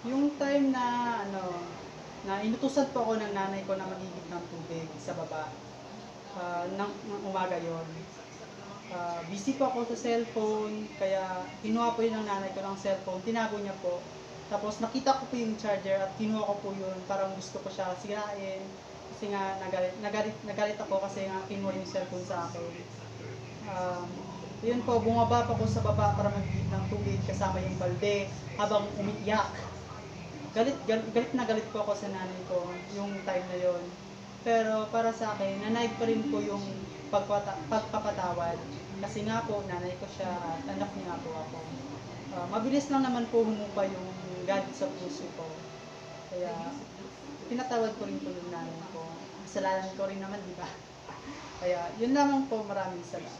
Yung time na na inutusan po ako ng nanay ko na magigib ng tubig sa baba. Ng umaga yon. Busy po ako sa cellphone, kaya kinuha po yun ng nanay ko ng cellphone, tinago niya po. Tapos nakita ko po yung charger at kinuha ko po yun, parang gusto ko siya sirain. Kasi nga nagalit ako kasi nga kinuha yung cellphone sa akin. Um, Yun po, bumaba pa ako sa baba para magigib ng tubig kasama yung balde habang umiiyak. Galit po ako sa nanay ko yung time na yon. Pero para sa akin, nanay pa rin po yung pagpapatawad. Kasi nga po, nanay ko siya at anak niya po ako. Mabilis lang naman po humupa yung galit sa puso ko. Kaya, pinatawad ko rin po yung nanay ko. Kasalanan ko rin naman, di ba? Kaya, yun lamang po, maraming salamat.